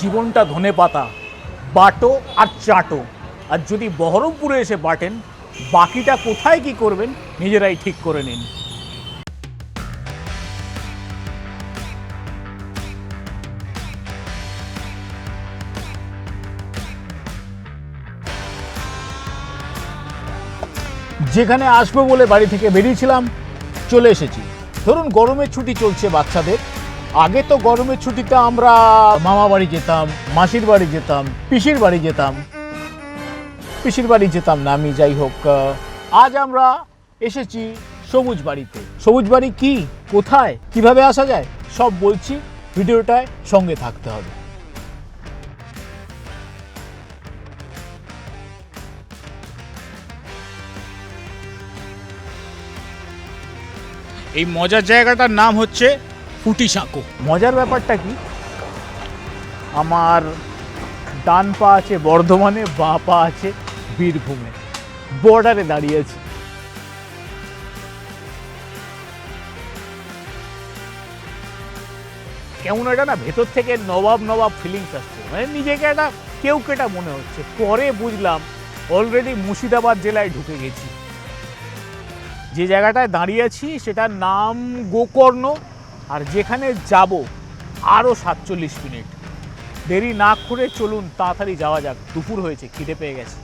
জীবনটা ধনেপাতা, বাটো আর চাটো। আর যদি বহরমপুরে এসে বাটেন, বাকিটা কোথায় কি করবেন নিজেরাই ঠিক করে নিন। যেখানে আসবো বলে বাড়ি থেকে বেরিয়েছিলাম, চলে এসেছি। ধরুন গরমের ছুটি চলছে বাচ্চাদের। আগে তো গরমের ছুটিতে আমরা মামা বাড়ি যেতাম, মাসির বাড়ি যেতাম, পিসির বাড়ি যেতাম না আমি, যাই হোক। আজ আমরা এসেছি সবুজ বাড়িতে। সবুজ বাড়ি কি, কোথায়, কিভাবে আসা যায় সব বলছি, ভিডিওটায় সঙ্গে থাকতে হবে। এই মজার জায়গাটার নাম হচ্ছে ফুটিসাঁকো। মজার ব্যাপারটা কি, আমার ডান পা আছে বর্ধমানে, বাঁ পা আছে বীরভূমে, বর্ডারে দাঁড়িয়ে আছি। কেমন একটা না ভেতর থেকে নবাব নবাব ফিলিংস আসছে, মানে নিজেকে একটা কেউ কেটা মনে হচ্ছে। পরে বুঝলাম অলরেডি মুর্শিদাবাদ জেলায় ঢুকে গেছি। যে জায়গাটায় দাঁড়িয়ে আছি সেটার নাম গোকর্ণ, আর যেখানে যাব আরও 47 মিনিট। দেরি না করে চলুন তাড়াতাড়ি যাওয়া যাক, দুপুর হয়েছে, খিদে পেয়ে গেছে।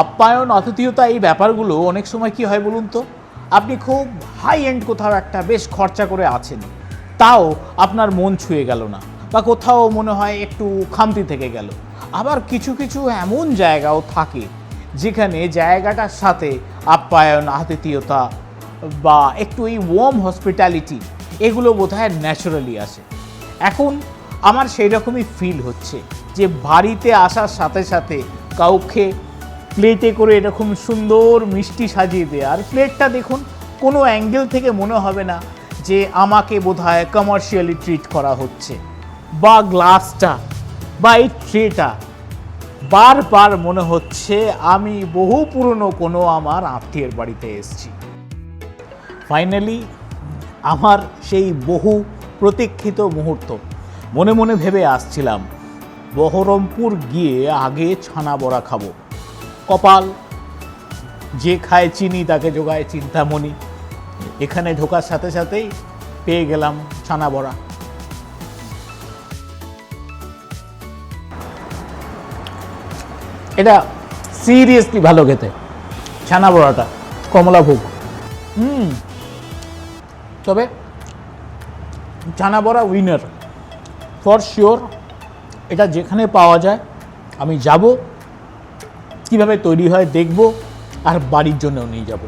আপ্যায়ন, আতিথেয়তা, এই ব্যাপারগুলো অনেক সময় কি হয় বলুন তো, আপনি খুব হাই এন্ড কোথাও একটা বেশ খরচা করে আছেন, তাও আপনার মন ছুঁয়ে গেল না, বা কোথাও মনে হয় একটু খামতি থেকে গেল। আবার কিছু কিছু এমন জায়গাও থাকে যেখানে জায়গাটার সাথে আপ্যায়ন, আতিথেয়তা বা একটু এই ওয়ার্ম হসপিটালিটি, এগুলো বোধহয় ন্যাচারালি আসে। এখন আমার সেই রকমই ফিল হচ্ছে যে বাড়িতে আসার সাথে সাথে কাউকে প্লেটে করে এরকম সুন্দর মিষ্টি সাজিয়ে দেয়, আর প্লেটটা দেখুন, কোনো অ্যাঙ্গেল থেকে মনে হবে না যে আমাকে বোধহয় কমার্শিয়ালি ট্রিট করা হচ্ছে। বা গ্লাসটা বা এই ট্রেটা, বারবার মনে হচ্ছে আমি বহু পুরনো কোনো আমার আত্মীয়ের বাড়িতে এসেছি। ফাইনালি আমার সেই বহু প্রতীক্ষিত মুহূর্ত। মনে মনে ভেবে আসছিলাম বহরমপুর গিয়ে আগে ছানা বড়া খাবো। কপাল, যে খায় চিনি তাকে জোগায় চিন্তামণি। এখানে ঢোকার সাথে সাথেই পেয়ে গেলাম ছানা বড়া। এটা সিরিয়াসলি ভালো খেতে, ছানা বড়াটা, কমলাভোগ। তবে ছানা বড়া উইনার ফর শিওর। এটা যেখানে পাওয়া যায় আমি যাব, কিভাবে তৈরি হয় দেখব, আর বাড়ির জন্যও নিয়ে যাব।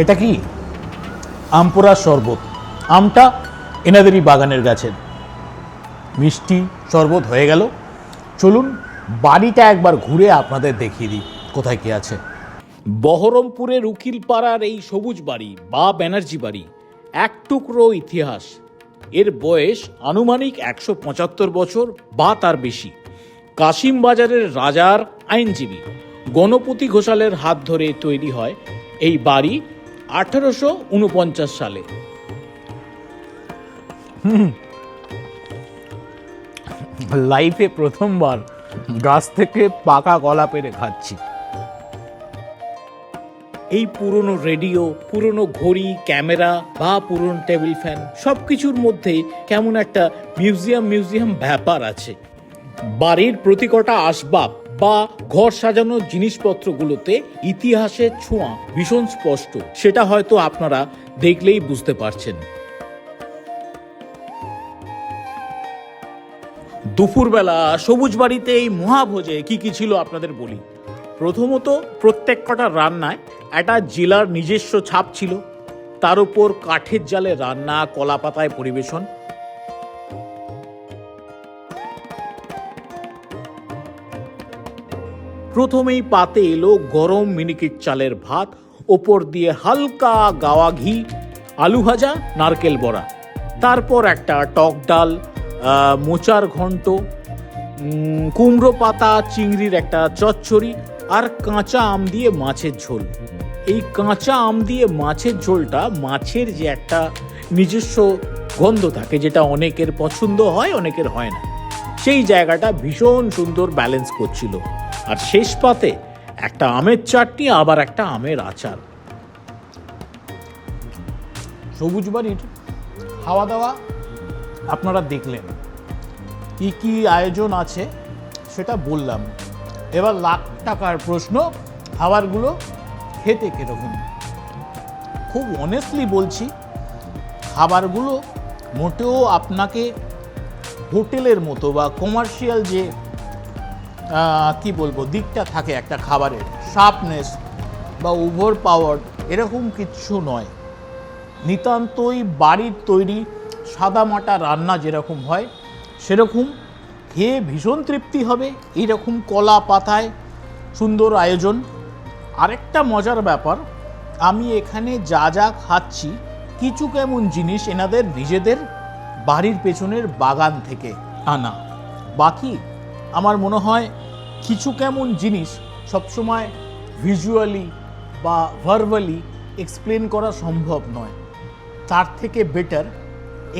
এটা কি আমপোড়ার শরবত। আমটা এনাদেরই বাগানের গাছের। মিষ্টি শরবত হয়ে গেল, চলুন বাড়িটা একবার ঘুরে আপনাদের দেখিয়ে দিই কোথায় কি আছে। বহরমপুরের উকিলপাড়ার এই সবুজ বাড়ি বা ব্যানার্জি বাড়ি এক টুকরো ইতিহাস। এর বয়স আনুমানিক 175 বছর বা তার বেশি। কাশিম বাজারের রাজার আইনজীবী গণপতি ঘোষালের হাত ধরে তৈরি হয় এই বাড়ি 1849 সালে। লাইফে প্রথমবার গাছ থেকে পাকা কলা পেরে খাচ্ছি। এই পুরনো রেডিও, পুরনো ঘড়ি, ক্যামেরা বা পুরনো টেবিল ফ্যান, সব কিছুর মধ্যে কেমন একটা মিউজিয়াম ব্যাপার আছে। বাড়ির প্রতি কটা আসবাব বা ঘর সাজানোর জিনিসপত্রগুলোতে ইতিহাসের ছোঁয়া ভীষণ স্পষ্ট, সেটা হয়তো আপনারা দেখলেই বুঝতে পারছেন। দুপুরবেলা সবুজ বাড়িতে এই মহাভোজে কি কি ছিল আপনাদের বলি। প্রথমত, প্রত্যেক কটা রান্নায় একটা জেলার নিজস্ব ছাপ ছিল। তার উপর কাঠের জালে রান্না, কলা পাতায় পরিবেশন। প্রথমেই পাতে এলো গরম মিনিকেট চালের ভাত, ওপর দিয়ে হালকা গাওয়া ঘি, আলু ভাজা, নারকেল বড়া, তারপর একটা টক ডাল, মোচার ঘন্ট, কুমড়ো পাতা চিংড়ির একটা চচ্চড়ি, আর কাঁচা আম দিয়ে মাছের ঝোল। এই কাঁচা আম দিয়ে মাছের ঝোলটা, মাছের যে একটা নিজস্ব গন্ধ থাকে যেটা অনেকের পছন্দ হয়, অনেকের হয় না, সেই জায়গাটা ভীষণ সুন্দর ব্যালেন্স করছিল। আর শেষ পাতে একটা আমের চাটনি, আবার একটা আমের আচার। সবুজ বাড়ির খাওয়া দাওয়া আপনারা দেখলেন, কি কি আয়োজন আছে সেটা বললাম। এবার লাখ টাকার প্রশ্ন, খাবারগুলো খেতে কীরকম? খুব অনেস্টলি বলছি, খাবারগুলো মোটেও আপনাকে হোটেলের মতো বা কমার্শিয়াল যে কি বলবো দিকটা থাকে একটা খাবারের, শার্পনেস বা ওভার পাওয়ার, এরকম কিচ্ছু নয়। নিতান্তই বাড়ির তৈরি সাদামাটা রান্না যেরকম হয় সেরকম খেয়ে ভীষণ তৃপ্তি হবে। এইরকম কলা পাতায় সুন্দর আয়োজন। আরেকটা মজার ব্যাপার, আমি এখানে যা যা খাচ্ছি কিছু কেমন জিনিস এনাদের নিজেদের বাড়ির পেছনের বাগান থেকে আনা। বাকি আমার মনে হয় কিছু কেমন জিনিস সবসময় ভিজুয়ালি বা ভার্বালি এক্সপ্লেন করা সম্ভব নয়। তার থেকে বেটার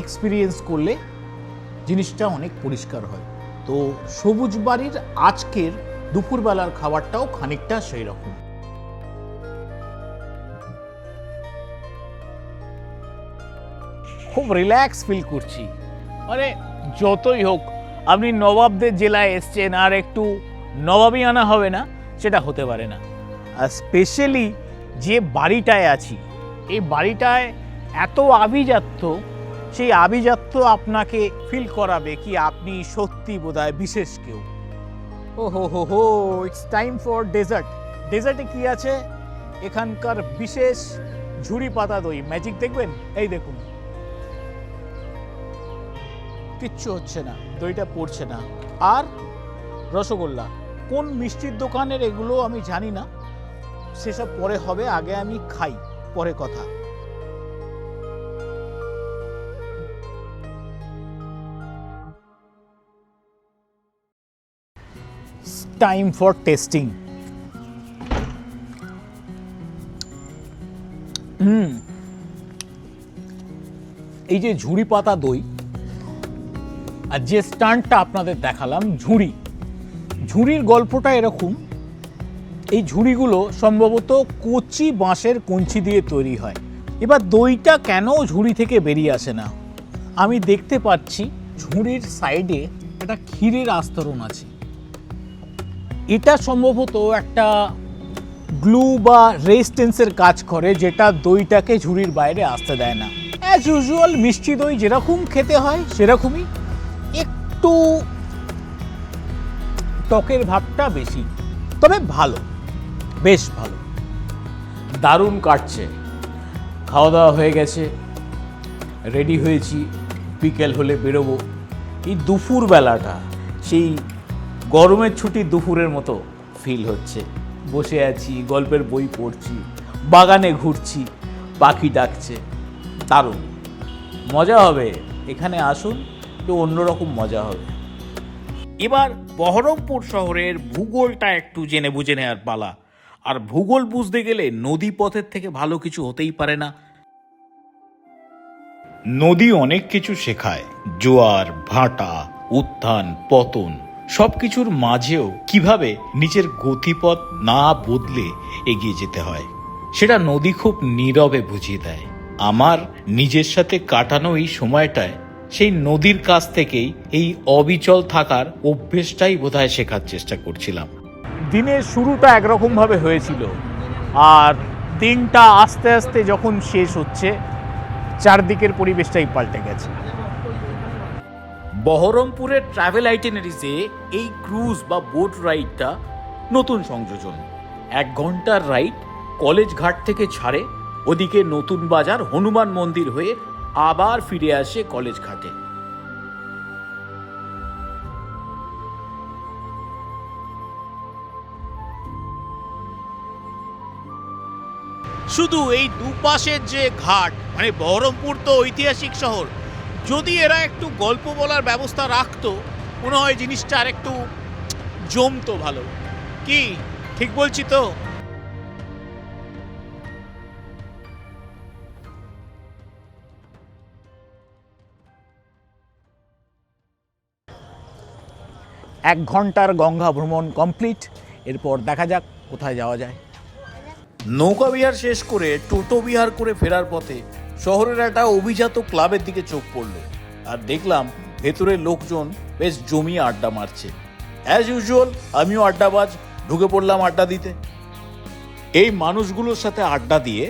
এক্সপিরিয়েন্স করলে জিনিসটা অনেক পরিষ্কার হয়। তো সবুজ বাড়ির আজকের দুপুরবেলার খাবারটাও খানিকটা সেই রকম। খুব রিল্যাক্স ফিল করছি। মানে যতই হোক আপনি নবাবদের জেলায় এসছেন আর একটু নবাবই আনা হবে না, সেটা হতে পারে না। আর স্পেশালি যে বাড়িটায় আছি, এই বাড়িটায় এত আভিজাত্য, সেই আভিজাত্য আপনাকে ফিল করাবে কি আপনি সত্যি বোধহয় বিশেষ কেউ। ও হো হো হো, ইটস টাইম ফর ডেজার্ট। ডেজার্টে কি আছে? এখানকার বিশেষ ঝুড়ি পাতা দই ম্যাজিক দেখবেন। এই দেখুন, কিচ্ছু হচ্ছে না, দইটা পড়ছে না। আর রসগোল্লা, কোন মিষ্টির দোকানের এগুলো আমি জানি না, সেসব পরে হবে, আগে আমি খাই, পরে কথা। Time for testing. এই যে ঝুড়ি পাতা দই আর যে স্টান্টটা আপনাদের দেখালাম, ঝুড়ির গল্পটা এরকম। এই ঝুড়িগুলো সম্ভবত কচি বাঁশের কঞ্চি দিয়ে তৈরি হয়। এবার দইটা কেন ঝুড়ি থেকে বেরিয়ে আসে না? আমি দেখতে পাচ্ছি ঝুড়ির সাইডে একটা ক্ষীরের আস্তরণ আছে। এটা সম্ভবত একটা গ্লু বা রেজিস্ট্যান্সের কাজ করে, যেটা দইটাকে ঝুড়ির বাইরে আসতে দেয় না। অ্যাজ ইউজুয়াল মিষ্টি দই যেরকম খেতে হয় সেরকমই, একটু টকের ভাবটা বেশি, তবে ভালো, বেশ ভালো, দারুণ কাটছে। খাওয়া দাওয়া হয়ে গেছে, রেডি হয়েছি, বিকেল হলে বেরোবো। এই দুপুর বেলাটা সেই গরমের ছুটি দুপুরের মতো ফিল হচ্ছে। বসে আছি, গল্পের বই পড়ছি, বাগানে ঘুরছি, পাখি ডাকছে, দারুণ মজা হবে। এখানে আসুন, তো অন্যরকম মজা হবে। এবার বহরমপুর শহরের ভূগোলটা একটু জেনে বুঝে নেওয়ার পালা। আর ভূগোল বুঝতে গেলে নদী পথের থেকে ভালো কিছু হতেই পারে না। নদী অনেক কিছু শেখায়, জোয়ার ভাটা, উত্থান পতন, সবকিছুর মাঝেও কিভাবে নিজের গতিপথ না বদলে এগিয়ে যেতে হয় সেটা নদী খুব নীরবে বুঝিয়ে দেয়। আমার নিজের সাথে কাটানো এই সময়টায় সেই নদীর কাছ থেকেই এই অবিচল থাকার অভ্যেসটাই বোধহয় শেখার চেষ্টা করছিলাম। দিনের শুরুটা একরকম ভাবে হয়েছিল, আর দিনটা আস্তে আস্তে যখন শেষ হচ্ছে, চারদিকের পরিবেশটাই পাল্টে গেছে। বহরমপুরের ট্রাভেল আইটেনারিজে এই ক্রুজ বা বোট রাইডটা নতুন সংযোজন। 1 ঘন্টার রাইড কলেজ ঘাট থেকে ছাড়ে, ওদিকে নতুন বাজার হনুমান মন্দির হয়ে আবার ফিরে আসে কলেজ ঘাটে। শুধু এই দুপাশের যে ঘাট, মানে বহরমপুর তো ঐতিহাসিক শহর, যদি এরা একটু গল্প বলার ব্যবস্থা রাখতো মনে হয় জিনিসটা আর একটু জমতো ভালো। কি ঠিক বলছি তো? এক ঘন্টার গঙ্গা ভ্রমণ কমপ্লিট। এরপর দেখা যাক কোথায় যাওয়া যায়। নৌকা বিহার শেষ করে টোটো বিহার করে ফেরার পথে শহরের একটা অভিজাত ক্লাবের দিকে চোখ পড়ল, আর দেখলাম ভেতরে লোকজন বেশ জমিয়ে আড্ডা মারছে। অ্যাজ ইউজুয়াল আমিও আড্ডাবাজ, ঢুকে পড়লাম আড্ডা দিতে। এই মানুষগুলোর সাথে আড্ডা দিয়ে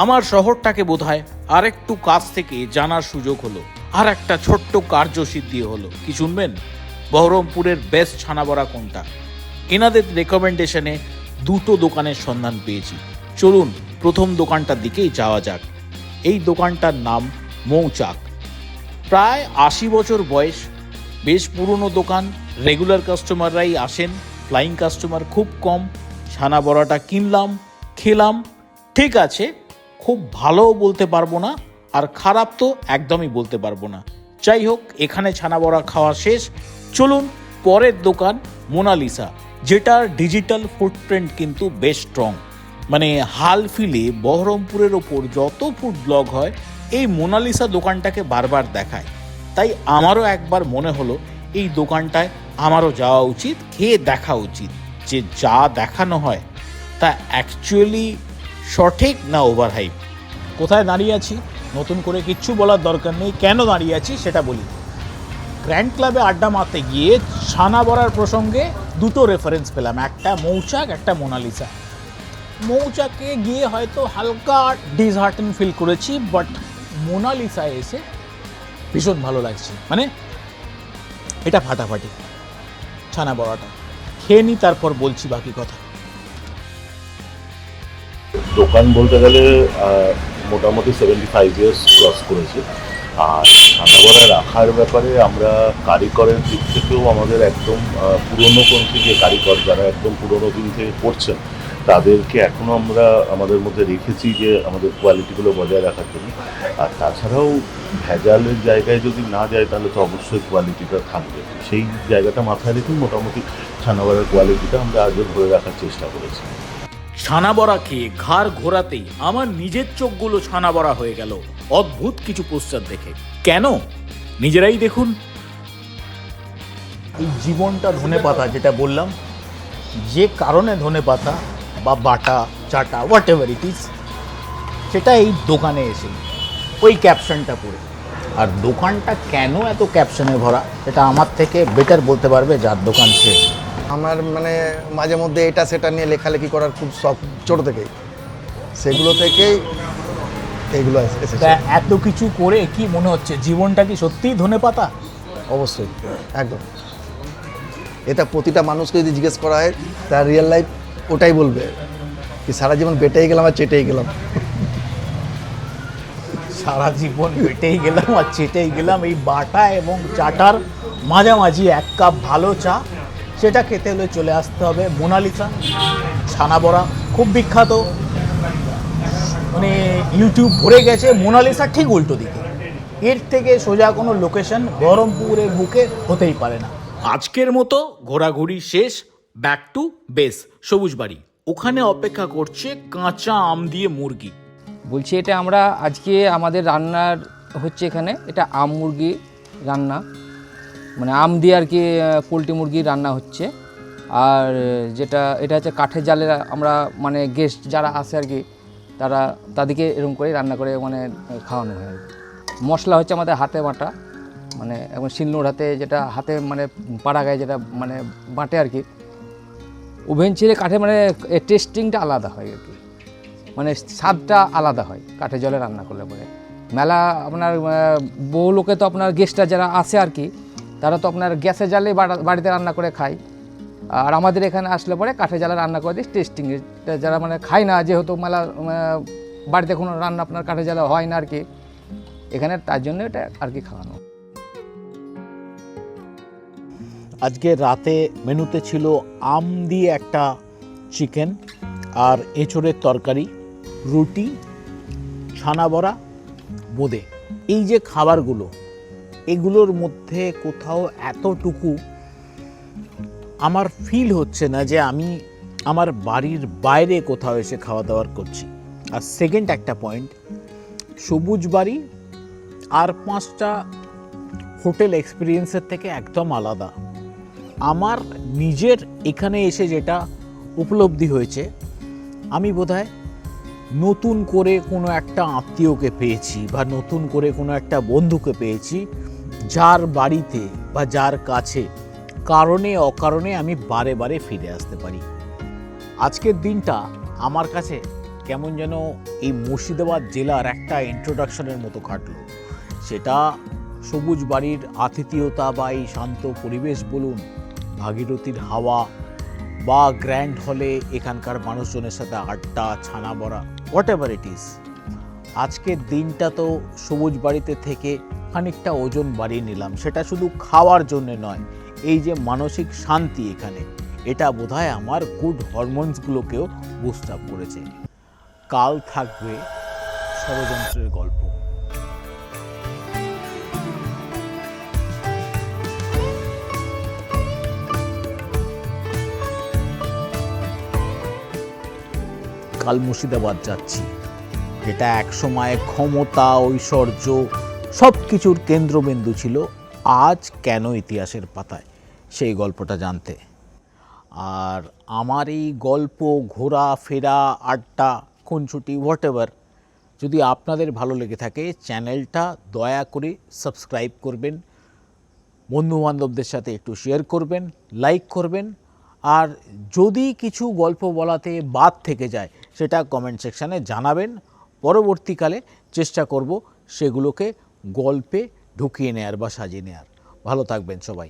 আমার শহরটাকে বোধহয় আর একটু কাছ থেকে জানার সুযোগ হলো, আর একটা ছোট্ট কার্যসিদ্ধি হলো। কি শুনবেন? বহরমপুরের বেস্ট ছানাবড়া কোনটা? এনাদের রেকমেন্ডেশনে দুটো দোকানের সন্ধান পেয়েছি। চলুন প্রথম দোকানটার দিকেই যাওয়া যাক। এই দোকানটার নাম মৌচাক। প্রায় ৮০ বছর বয়স, বেশ পুরনো দোকান। রেগুলার কাস্টমাররাই আসেন, ফ্লাইং কাস্টমার খুব কম। ছানা বড়াটা কিনলাম, খেলাম। ঠিক আছে, খুব ভালোও বলতে পারবো না, আর খারাপ তো একদমই বলতে পারবো না। যাই হোক, এখানে ছানা বড়া খাওয়া শেষ। চলুন পরের দোকান মোনালিসা, যেটার ডিজিটাল ফুটপ্রিন্ট কিন্তু বেশ স্ট্রং। মানে হাল ফিলে বহরমপুরের ওপর যত ফুড ব্লগ হয় এই মোনালিসা দোকানটাকে বারবার দেখায়। তাই আমারও একবার মনে হলো এই দোকানটায় আমারও যাওয়া উচিত, খেয়ে দেখা উচিত যে যা দেখানো হয় তা অ্যাকচুয়ালি সঠিক না ওভার হাইপ। কোথায় দাঁড়িয়ে আছি নতুন করে কিচ্ছু বলার দরকার নেই, কেন দাঁড়িয়ে আছি সেটা বলি। গ্র্যান্ড ক্লাবে আড্ডা মারতে গিয়ে ছানা বড়ার প্রসঙ্গে দুটো রেফারেন্স পেলাম, একটা মৌচাক, একটা মোনালিসা। মৌচাকে গিয়ে হয়তো হালকা ডিসহার্টেন ফিল করেছি, বাট মোনালিসা এসে ভীষণ ভালো লাগছে। মানে এটা ফাটাফাটি ছানা বড়াটা খেয়ে নি, তারপর বলছি বাকি কথা। দোকান বলতে গেলে মোটামুটি 75 ইয়ার্স ক্রস করেছে। আর ছানাবড়া রাখার ব্যাপারে আমরা কারিগরের দিক থেকেও আমাদের একদম পুরনোপন্থী যে কারিগর যারা একদম পুরনো দিন থেকে করছেন তাদেরকে এখনও আমরা আমাদের মধ্যে রেখেছি যে আমাদের কোয়ালিটিগুলো বজায় রাখার জন্য। আর তাছাড়াও ভেজালের জায়গায় যদি না যায় তাহলে তো অবশ্যই কোয়ালিটিটা থাকবে। সেই জায়গাটা মাথায় রেখে মোটামুটি ছানাবড়ার কোয়ালিটিটা আমরা আজও ধরে রাখার চেষ্টা করেছি। ছানা বড়া খেয়ে ঘাড় ঘোরাতেই আমার নিজের চোখগুলো ছানা বড়া হয়ে গেল অদ্ভুত কিছু পোস্টার দেখে। কেন? নিজেরাই দেখুন। এই জীবনটা ধনেপাতা, যেটা বললাম, যে কারণে ধনেপাতা বা বাটা চাটা হোয়াট এভার ইট ইজ, সেটা এই দোকানে এসে ওই ক্যাপশনটা পড়ে। আর দোকানটা কেন এত ক্যাপশনে ভরা সেটা আমার থেকে বেটার বলতে পারবে যার দোকান সে। আমার মানে মাঝে মধ্যে এটা সেটা নিয়ে লেখালেখি করার খুব শখ ছোটো থেকেই, সেগুলো থেকেই এইগুলো এসেছে। এত কিছু করে কি মনে হচ্ছে জীবনটা কি সত্যিই ধনেপাতা? অবশ্যই, একদম। এটা প্রতিটা মানুষকে যদি জিজ্ঞেস করা হয় তার রিয়েল লাইফ ওটাই বলবে, কি সারা জীবন বেটেই গেলাম আর চেটেই গেলাম। সারা জীবন বেটেই গেলাম আর চেটেই গেলাম। এই বাটা এবং চাটার মাঝামাঝি এক কাপ ভালো চা, সেটা খেতে হলে চলে আসতে হবে মোনালিসা। ছানা বড়া খুব বিখ্যাত, মানে ইউটিউব ভরে গেছে মোনালিসা ঠিক উল্টো দিকে। এর থেকে সোজা কোনো লোকেশন বহরমপুরের বুকে হতেই পারে না। আজকের মতো ঘোরাঘুরি শেষ। ব্যাক টু বেস সবুজ বাড়ি। ওখানে অপেক্ষা করছে কাঁচা আম দিয়ে মুরগি। বলছি এটা আমরা আজকে আমাদের রান্নার হচ্ছে এখানে, এটা আম মুরগি রান্না, মানে আম দিয়ে আর কি পোলট্রি মুরগি রান্না হচ্ছে। আর এটা হচ্ছে কাঠের জালে আমরা মানে গেস্ট যারা আসে আর কি তাদেরকে এরকম করে রান্না করে মানে খাওয়ানো হয়। মশলা হচ্ছে আমাদের হাতে বাটা, মানে এখন শিলনোড় হাতে যেটা হাতে মানে পাড়া গায়ে যেটা মানে বাটে আর কি। ওভেন ছিঁড়ে কাঠে মানে টেস্টিংটা আলাদা হয় আর কি, মানে স্বাদটা আলাদা হয় কাঠে জলে রান্না করলে পরে। মেলা আপনার বহু লোকে তো আপনার গেস্টরা যারা আসে আর কি, তারা তো আপনার গ্যাসের জালে বাড়িতে রান্না করে খায়। আর আমাদের এখানে আসলে পরে কাঠে জালে রান্না করে দিই টেস্টিং। যারা মানে খায় না, যেহেতু মেলা বাড়িতে কোনো রান্না আপনার কাঠে জালে হয় না আর কি, এখানে তার জন্য এটা আর কি খাওয়ানো। আজকে রাতে মেনুতে ছিল আম দিয়ে একটা চিকেন আর এঁচোড়ের তরকারি, রুটি, ছানা বড়া, বোঁদে, এই যে খাবারগুলো, এগুলোর মধ্যে কোথাও এতটুকু আমার ফিল হচ্ছে না যে আমি আমার বাড়ির বাইরে কোথাও এসে খাওয়া দাওয়ার করছি। আর সেকেন্ড একটা পয়েন্ট, সবুজ বাড়ি আর 5টা হোটেল এক্সপিরিয়েন্সের থেকে একদম আলাদা। আমার নিজের এখানে এসে যেটা উপলব্ধি হয়েছে, আমি বোধহয় নতুন করে কোনো একটা আত্মীয়কে পেয়েছি বা নতুন করে কোনো একটা বন্ধুকে পেয়েছি, যার বাড়িতে বা যার কাছে কারণে অকারণে আমি বারে বারে ফিরে আসতে পারি। আজকের দিনটা আমার কাছে কেমন যেন এই মুর্শিদাবাদ জেলার একটা ইন্ট্রোডাকশনের মতো কাটলো। সেটা সবুজ বাড়ির আতিথেয়তা বা এই শান্ত পরিবেশ বলুন, ভাগীরথীর হাওয়া, বা গ্র্যান্ড হলে এখানকার মানুষজনের সাথে আড্ডা, ছানা বড়া, হোয়াট এভার ইট ইজ। আজকের দিনটা তো সবুজ বাড়িতে থেকে খানিকটা ওজন বাড়িয়ে নিলাম, সেটা শুধু খাওয়ার জন্য নয়, এই যে মানসিক শান্তি এখানে, এটা বোধহয় আমার গুড হরমোনসগুলোকেও বুস্ট আপ করেছে। কাল থাকবে ষড়যন্ত্রের গল্প। কাল মুর্শিদাবাদ যাচ্ছি, যেটা একসময় ক্ষমতা, ঐশ্বর্য সব কিছুর কেন্দ্রবিন্দু ছিল, আজ কেন ইতিহাসের পাতায়, সেই গল্পটা জানতে। আর আমার এই গল্প, ঘোরা ফেরা, আড্ডা, খুনছুটি, হোয়াট এভার, যদি আপনাদের ভালো লেগে থাকে, চ্যানেলটা দয়া করে সাবস্ক্রাইব করবেন, বন্ধুবান্ধবদের সাথে একটু শেয়ার করবেন, লাইক করবেন, আর যদি কিছু গল্প বলাতে বাদ থেকে যায় সেটা কমেন্ট সেকশানে জানাবেন। পরবর্তীকালে চেষ্টা করব সেগুলোকে গল্পে ঢুকিয়ে নেয়ার বা সাজিয়ে নেয়ার। ভালো থাকবেন সবাই।